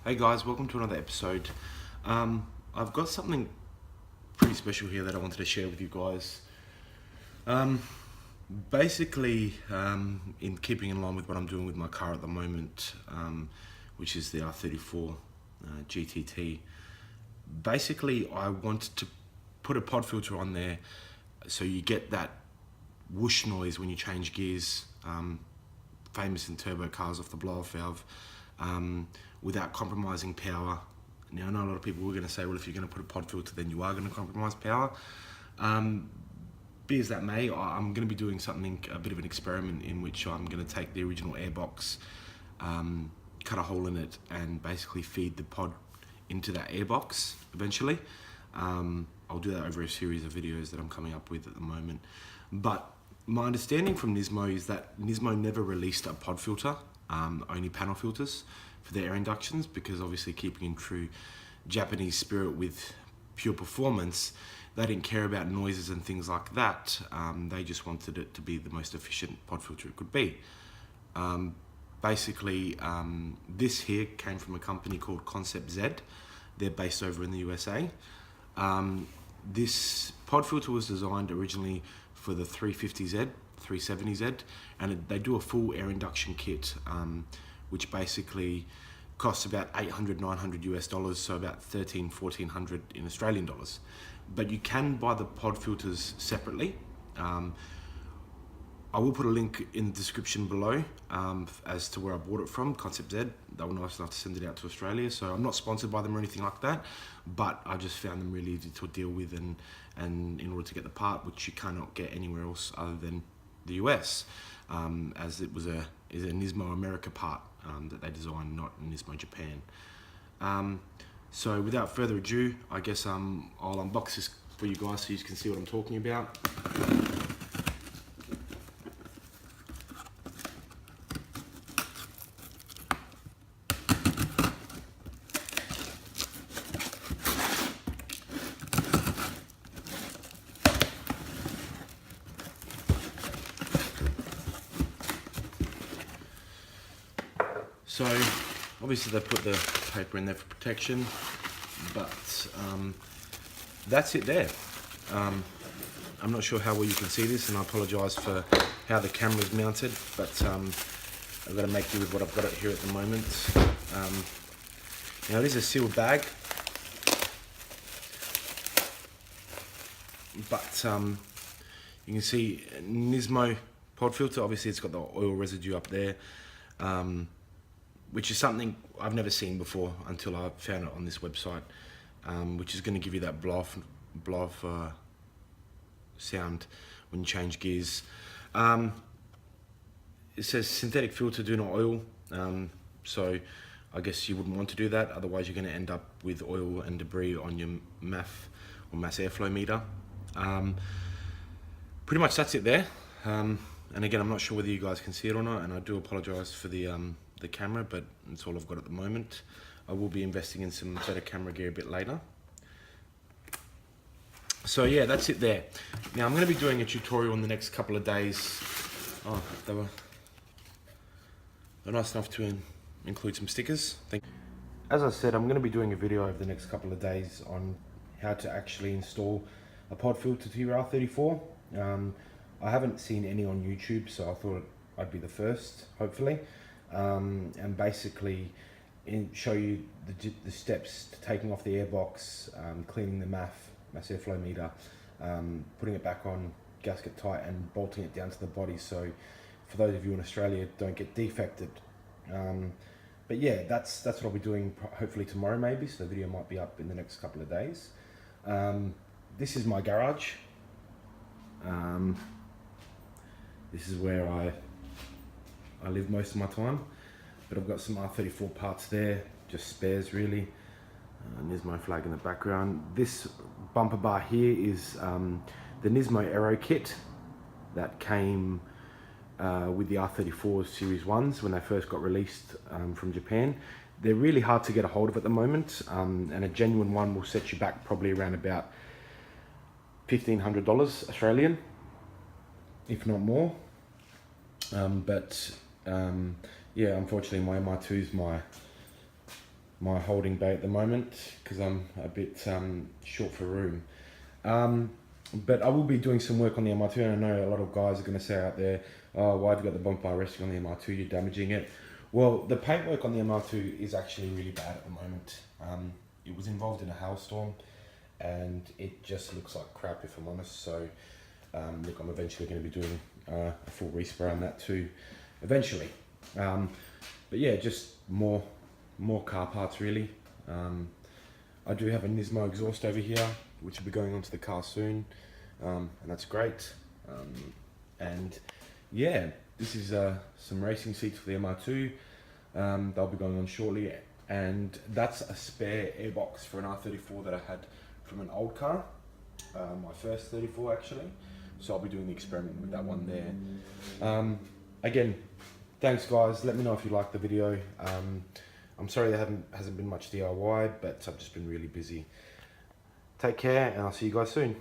Hey guys, welcome to another episode. I've got something pretty special here that I wanted to share with you guys. Basically, in keeping in line with what I'm doing with my car at the moment, which is the R34 GTT. Basically, I wanted to put a pod filter on there so you get that whoosh noise when you change gears, famous in turbo cars off the blow-off valve. Without compromising power. Now I know a lot of people were going to say, well, if you're going to put a pod filter, then you are going to compromise power. Be as that may, I'm going to be doing something, a bit of an experiment in which I'm going to take the original airbox, cut a hole in it, and basically feed the pod into that airbox eventually. I'll do that over a series of videos that I'm coming up with at the moment. But my understanding from Nismo is that Nismo never released a pod filter, only panel filters for their air inductions, because obviously keeping in true Japanese spirit with pure performance, they didn't care about noises and things like that. They just wanted it to be the most efficient pod filter it could be. Basically, this here came from a company called Concept Z. They're based over in the USA. This pod filter was designed originally for the 350Z, 370Z, and they do a full air induction kit, which basically costs about 800, 900 US dollars, so about 1400 in Australian dollars. But you can buy the pod filters separately. I will put a link in the description below as to where I bought it from, Concept Z. They were nice enough to send it out to Australia, so I'm not sponsored by them or anything like that, but I just found them really easy to deal with, and in order to get the part, which you cannot get anywhere else other than the US, as it was a Nismo America part that they designed, not Nismo Japan. So without further ado, I guess I'll unbox this for you guys so you can see what I'm talking about. So obviously they put the paper in there for protection, but that's it there. I'm not sure how well you can see this, and I apologise for how the camera's mounted, but I've got to make do with what I've got here at the moment. Now it is a sealed bag, but you can see Nismo pod filter. Obviously it's got the oil residue up there, which is something I've never seen before until I found it on this website, which is going to give you that blow-off sound when you change gears. It says synthetic filter, do not oil, so I guess you wouldn't want to do that, otherwise you're going to end up with oil and debris on your MAF or mass airflow meter. Pretty much that's it there, and again, I'm not sure whether you guys can see it or not, and I do apologise for the camera, but it's all I've got at the moment. I will be investing in some better camera gear a bit later. So yeah, that's it there. Now I'm going to be doing a tutorial in the next couple of days. Oh, they're nice enough to include some stickers. As I said, I'm going to be doing a video over the next couple of days on how to actually install a pod filter to your R34. I haven't seen any on YouTube, so I thought I'd be the first, hopefully. And basically show you the steps to taking off the airbox, cleaning the mass airflow meter, putting it back on gasket tight, and bolting it down to the body, so for those of you in Australia, don't get defected. But yeah, that's what I'll be doing hopefully tomorrow maybe, so the video might be up in the next couple of days. This is my garage. This is where I live most of my time, but I've got some R34 parts there, just spares really. And there's my flag in the background. This bumper bar here is the Nismo Aero kit that came with the R34 Series 1s when they first got released from Japan. They're really hard to get a hold of at the moment, and a genuine one will set you back probably around about $1,500 Australian, if not more. Yeah, unfortunately my MR2 is my holding bay at the moment because I'm a bit short for room. But I will be doing some work on the MR2, and I know a lot of guys are going to say out there, oh, why have you got the bump bar resting on the MR2, you're damaging it. Well, the paintwork on the MR2 is actually really bad at the moment. It was involved in a hailstorm and it just looks like crap, if I'm honest. So look, I'm eventually going to be doing a full respray on that too, eventually. But yeah, just more car parts really. I do have a Nismo exhaust over here, which will be going onto the car soon, and that's great. And yeah, this is some racing seats for the MR2. They'll be going on shortly, and that's a spare airbox for an R34 that I had from an old car, my first 34 actually. So I'll be doing the experiment with that one there. Again, thanks guys, let me know if you liked the video. I'm sorry there hasn't been much DIY, but I've just been really busy. Take care, and I'll see you guys soon.